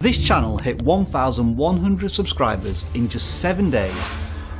This channel hit 1,100 subscribers in just 7 days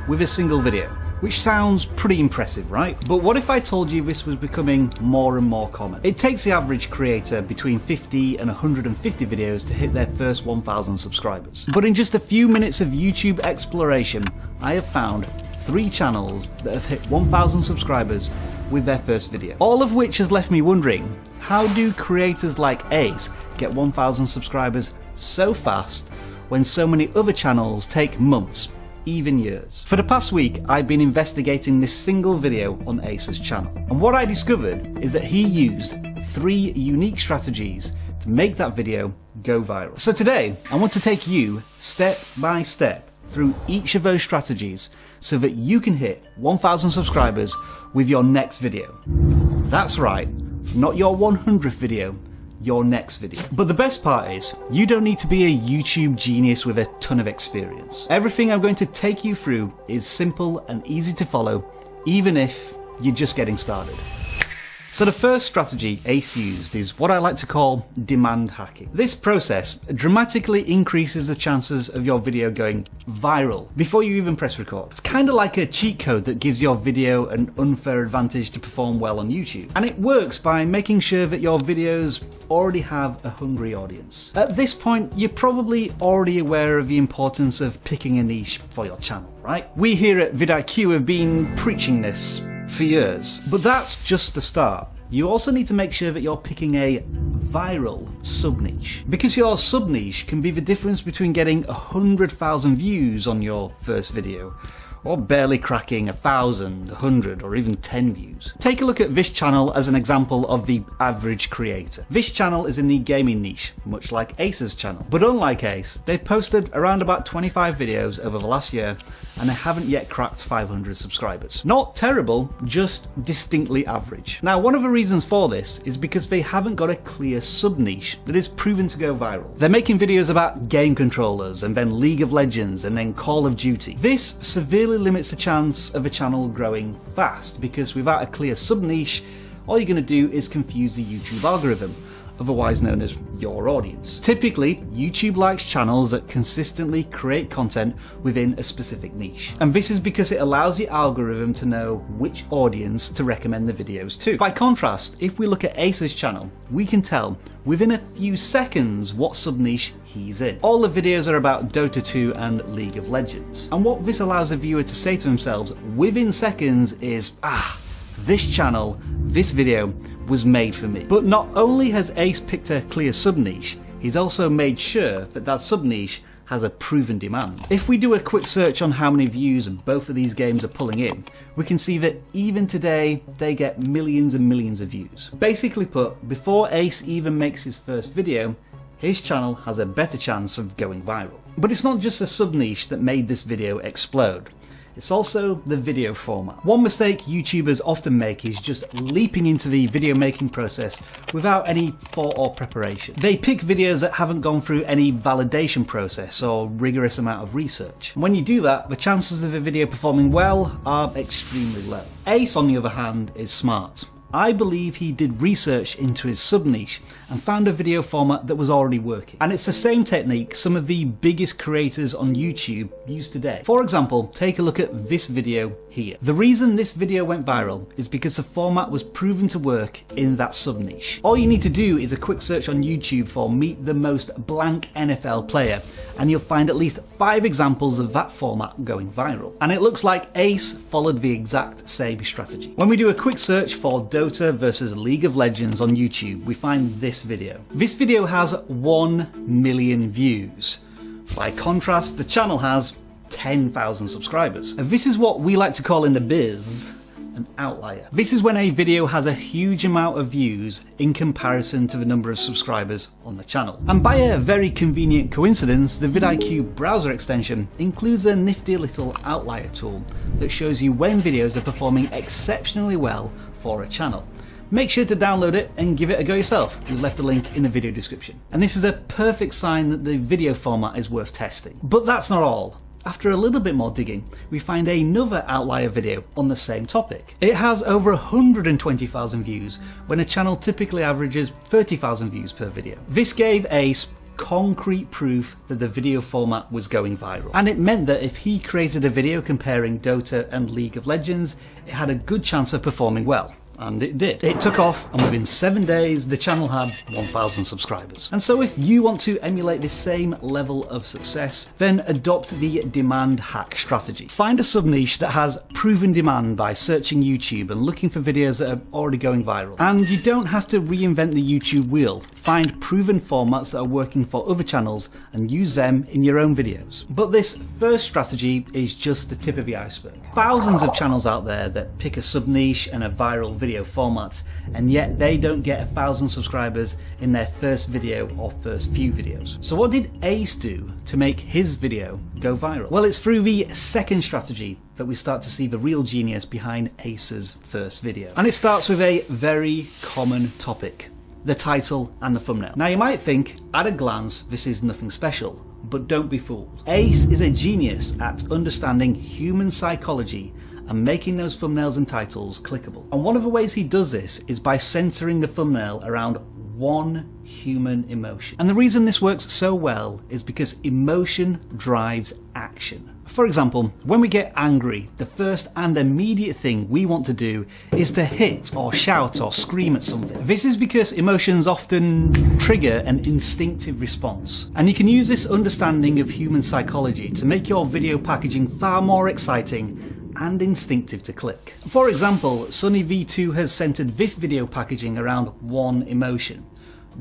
with a single video, which sounds pretty impressive, right? But what if I told you this was becoming more and more common? It takes the average creator between 50 and 150 videos to hit their first 1,000 subscribers. But in just a few minutes of YouTube exploration, I have found 3 channels that have hit 1,000 subscribers with their first video. All of which has left me wondering, how do creators like Ace get 1,000 subscribers so fast when so many other channels take months, even years? For the past week, I've been investigating this single video on Ace's channel, and what I discovered is that he used 3 unique strategies to make that video go viral. So today, I want to take you step by step through each of those strategies so that you can hit 1,000 subscribers with your next video. That's right, not your 100th video, your next video. But the best part is, you don't need to be a YouTube genius with a ton of experience. Everything I'm going to take you through is simple and easy to follow, even if you're just getting started. So the first strategy Ace used is what I like to call demand hacking. This process dramatically increases the chances of your video going viral before you even press record. It's kind of like a cheat code that gives your video an unfair advantage to perform well on YouTube. And it works by making sure that your videos already have a hungry audience. At this point, you're probably already aware of the importance of picking a niche for your channel, right? We here at vidIQ have been preaching this for years. But that's just the start. You also need to make sure that you're picking a viral sub-niche, because your sub-niche can be the difference between getting 100,000 views on your first video or barely cracking 1,000, 100 or even 10 views. Take a look at this channel as an example of the average creator. This channel is in the gaming niche, much like Ace's channel. But unlike Ace, they've posted around about 25 videos over the last year and they haven't yet cracked 500 subscribers. Not terrible, just distinctly average. Now, one of the reasons for this is because they haven't got a clear sub-niche that is proven to go viral. They're making videos about game controllers and then League of Legends and then Call of Duty. This severely limits the chance of a channel growing fast, because without a clear sub-niche, all you're going to do is confuse the YouTube algorithm, otherwise known as your audience. Typically, YouTube likes channels that consistently create content within a specific niche. And this is because it allows the algorithm to know which audience to recommend the videos to. By contrast, if we look at Ace's channel, we can tell within a few seconds what sub-niche he's in. All the videos are about Dota 2 and League of Legends. And what this allows the viewer to say to themselves within seconds is, this channel, this video was made for me. But not only has Ace picked a clear sub-niche, he's also made sure that that sub-niche has a proven demand. If we do a quick search on how many views both of these games are pulling in, we can see that even today they get millions and millions of views. Basically put, before Ace even makes his first video, his channel has a better chance of going viral. But it's not just a sub-niche that made this video explode. It's also the video format. One mistake YouTubers often make is just leaping into the video making process without any thought or preparation. They pick videos that haven't gone through any validation process or rigorous amount of research. When you do that, the chances of a video performing well are extremely low. Ace, on the other hand, is smart. I believe he did research into his sub-niche and found a video format that was already working. And it's the same technique some of the biggest creators on YouTube use today. For example, take a look at this video here. The reason this video went viral is because the format was proven to work in that sub-niche. All you need to do is a quick search on YouTube for "meet the most blank NFL player" and you'll find at least 5 examples of that format going viral. And it looks like Ace followed the exact same strategy. When we do a quick search for Dota versus League of Legends on YouTube, we find this video. This video has 1 million views. By contrast, the channel has 10,000 subscribers. And this is what we like to call in the biz an outlier. This is when a video has a huge amount of views in comparison to the number of subscribers on the channel. And by a very convenient coincidence, the vidIQ browser extension includes a nifty little outlier tool that shows you when videos are performing exceptionally well for a channel. Make sure to download it and give it a go yourself. We've left a link in the video description. And this is a perfect sign that the video format is worth testing. But that's not all. After a little bit more digging, we find another outlier video on the same topic. It has over 120,000 views when a channel typically averages 30,000 views per video. This gave Ace concrete proof that the video format was going viral. And it meant that if he created a video comparing Dota and League of Legends, it had a good chance of performing well. And it did. It took off, and within 7 days, the channel had 1,000 subscribers. And so if you want to emulate this same level of success, then adopt the demand hack strategy. Find a sub-niche that has proven demand by searching YouTube and looking for videos that are already going viral. And you don't have to reinvent the YouTube wheel. Find proven formats that are working for other channels and use them in your own videos. But this first strategy is just the tip of the iceberg. Thousands of channels out there that pick a sub-niche and a viral video format, and yet they don't get 1,000 subscribers in their first video or first few videos. So what did Ace do to make his video go viral? Well, it's through the second strategy that we start to see the real genius behind Ace's first video. And it starts with a very common topic: the title and the thumbnail. Now you might think, at a glance, this is nothing special, but don't be fooled. Ace is a genius at understanding human psychology and making those thumbnails and titles clickable. And one of the ways he does this is by centering the thumbnail around one human emotion. And the reason this works so well is because emotion drives action. For example, when we get angry, the first and immediate thing we want to do is to hit or shout or scream at something. This is because emotions often trigger an instinctive response. And you can use this understanding of human psychology to make your video packaging far more exciting and instinctive to click. For example, Sunny V2 has centered this video packaging around one emotion: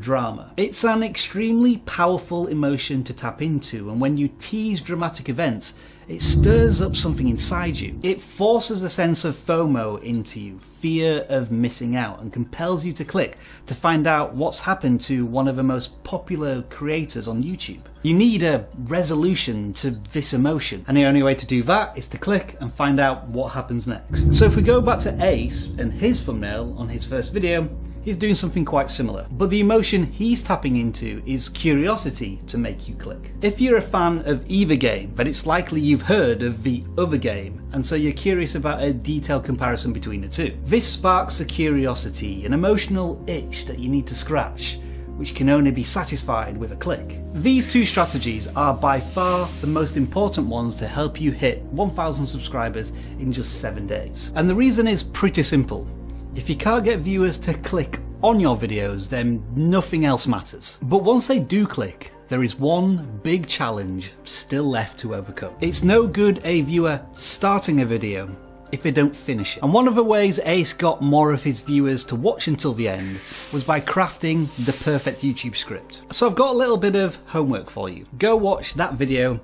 drama. It's an extremely powerful emotion to tap into, and when you tease dramatic events, it stirs up something inside you. It forces a sense of FOMO into you, fear of missing out, and compels you to click to find out what's happened to one of the most popular creators on YouTube. You need a resolution to this emotion, and the only way to do that is to click and find out what happens next. So if we go back to Ace and his thumbnail on his first video, he's doing something quite similar, but the emotion he's tapping into is curiosity to make you click. If you're a fan of either game, then it's likely you've heard of the other game, and so you're curious about a detailed comparison between the two. This sparks a curiosity, an emotional itch that you need to scratch, which can only be satisfied with a click. These two strategies are by far the most important ones to help you hit 1,000 subscribers in just 7 days. And the reason is pretty simple. If you can't get viewers to click on your videos, then nothing else matters. But once they do click, there is one big challenge still left to overcome. It's no good a viewer starting a video if they don't finish it. And one of the ways Ace got more of his viewers to watch until the end was by crafting the perfect YouTube script. So I've got a little bit of homework for you. Go watch that video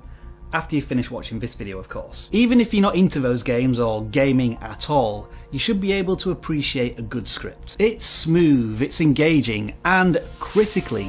after you finish watching this video, of course. Even if you're not into those games or gaming at all, you should be able to appreciate a good script. It's smooth, it's engaging, and critically,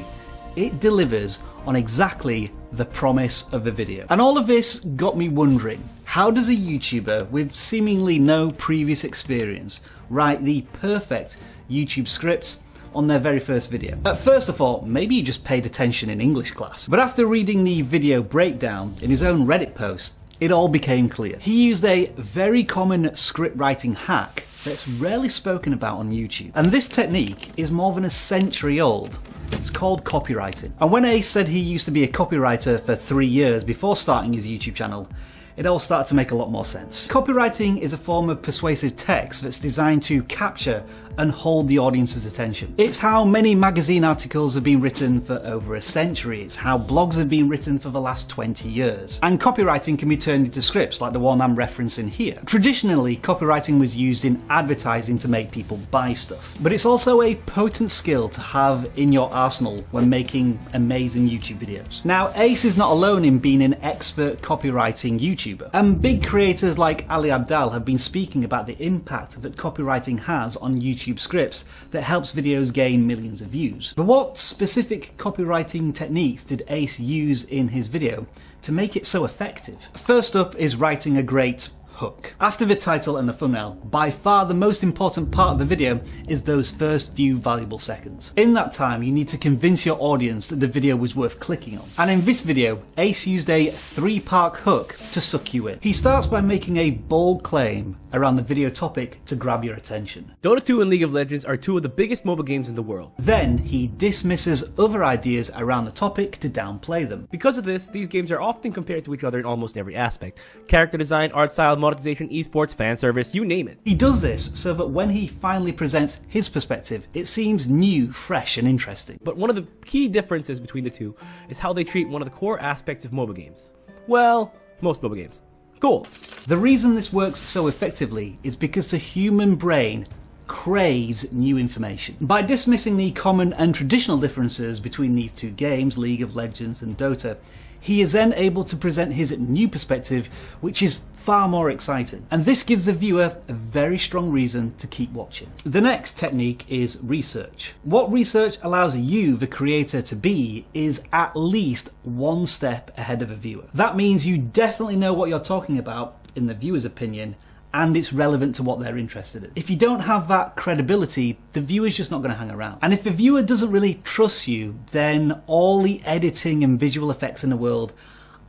it delivers on exactly the promise of the video. And all of this got me wondering, how does a YouTuber with seemingly no previous experience write the perfect YouTube script on their very first video? At first I thought maybe he just paid attention in English class, but after reading the video breakdown in his own Reddit post, it all became clear. He used a very common script writing hack that's rarely spoken about on YouTube. And this technique is more than a century old. It's called copywriting. And when Ace said he used to be a copywriter for 3 years before starting his YouTube channel, it all started to make a lot more sense. Copywriting is a form of persuasive text that's designed to capture and hold the audience's attention. It's how many magazine articles have been written for over a century. It's how blogs have been written for the last 20 years. And copywriting can be turned into scripts like the one I'm referencing here. Traditionally, copywriting was used in advertising to make people buy stuff. But it's also a potent skill to have in your arsenal when making amazing YouTube videos. Now, Ace is not alone in being an expert copywriting YouTuber. And big creators like Ali Abdaal have been speaking about the impact that copywriting has on YouTube scripts that helps videos gain millions of views. But what specific copywriting techniques did Ace use in his video to make it so effective? First up is writing a great hook. After the title and the thumbnail, by far the most important part of the video is those first few valuable seconds. In that time, you need to convince your audience that the video was worth clicking on. And in this video, Ace used a 3-part hook to suck you in. He starts by making a bold claim around the video topic to grab your attention. Dota 2 and League of Legends are two of the biggest mobile games in the world. Then he dismisses other ideas around the topic to downplay them. Because of this, these games are often compared to each other in almost every aspect. Character design, art style, monetization, esports, fan service, you name it. He does this so that when he finally presents his perspective, it seems new, fresh and interesting. But one of the key differences between the two is how they treat one of the core aspects of mobile games. Well, most mobile games. Cool. The reason this works so effectively is because the human brain craves new information. By dismissing the common and traditional differences between these two games, League of Legends and Dota, he is then able to present his new perspective, which is far more exciting. And this gives the viewer a very strong reason to keep watching. The next technique is research. What research allows you, the creator, to be is at least one step ahead of a viewer. That means you definitely know what you're talking about, in the viewer's opinion, and it's relevant to what they're interested in. If you don't have that credibility, the viewer's just not going to hang around. And if the viewer doesn't really trust you, then all the editing and visual effects in the world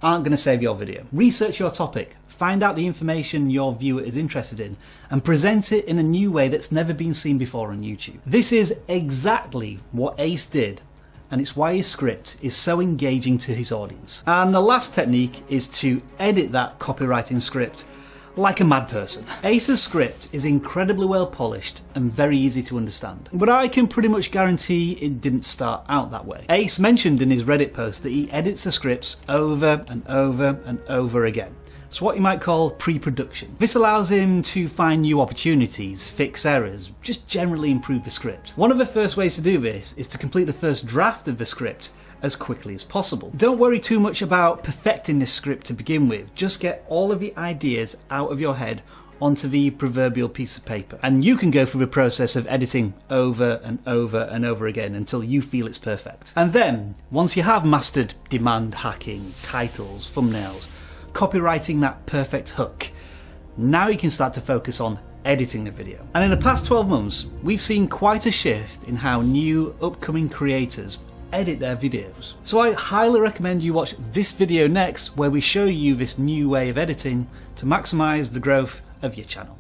aren't going to save your video. Research your topic, find out the information your viewer is interested in, and present it in a new way that's never been seen before on YouTube. This is exactly what Ace did, and it's why his script is so engaging to his audience. And the last technique is to edit that copywriting script like a mad person. Ace's script is incredibly well polished and very easy to understand, but I can pretty much guarantee it didn't start out that way. Ace mentioned in his Reddit post that he edits the scripts over and over and over again. It's what you might call pre-production. This allows him to find new opportunities, fix errors, just generally improve the script. One of the first ways to do this is to complete the first draft of the script as quickly as possible. Don't worry too much about perfecting this script to begin with, just get all of the ideas out of your head onto the proverbial piece of paper. And you can go through the process of editing over and over and over again until you feel it's perfect. And then, once you have mastered demand hacking, titles, thumbnails, copywriting that perfect hook, now you can start to focus on editing the video. And in the past 12 months, we've seen quite a shift in how new upcoming creators edit their videos. So I highly recommend you watch this video next, where we show you this new way of editing to maximize the growth of your channel.